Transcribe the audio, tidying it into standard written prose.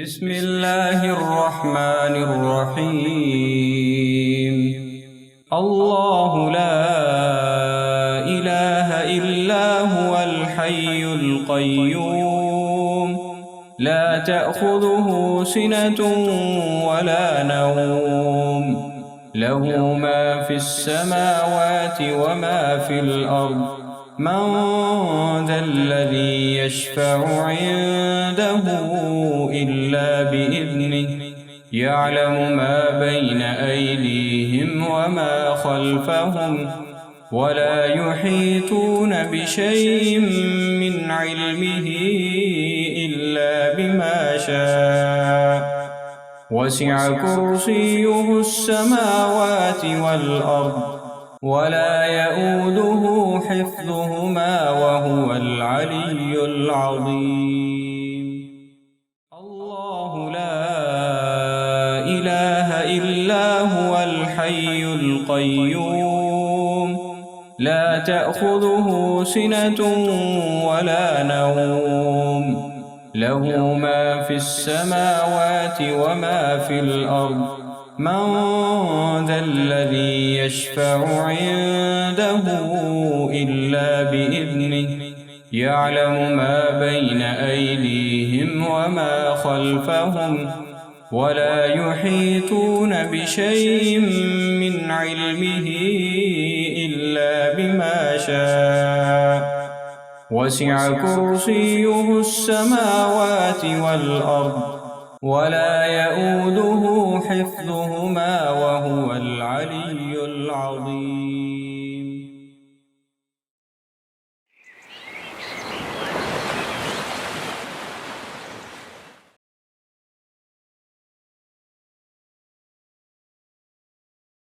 بسم الله الرحمن الرحيم. الله لا إله إلا هو الحي القيوم لا تأخذه سنة ولا نوم له ما في السماوات وما في الأرض من ذا الذي يشفع عنده إلا بإذنه يعلم ما بين أيديهم وما خلفهم ولا يحيطون بشيء من علمه إلا بما شاء وسع كرسيه السماوات والأرض ولا يؤوده حفظهما وهو العلي العظيم. الله لا إله إلا هو الحي القيوم لا تأخذه سنة ولا نوم له ما في السماوات وما في الأرض من ذا الذي يشفع عنده إلا بإذنه يعلم ما بين أيديهم وما خلفهم ولا يحيطون بشيء من علمه إلا بما شاء وسع كرسيه السماوات والأرض ولا يؤوده حفظهما وهو العلي العظيم.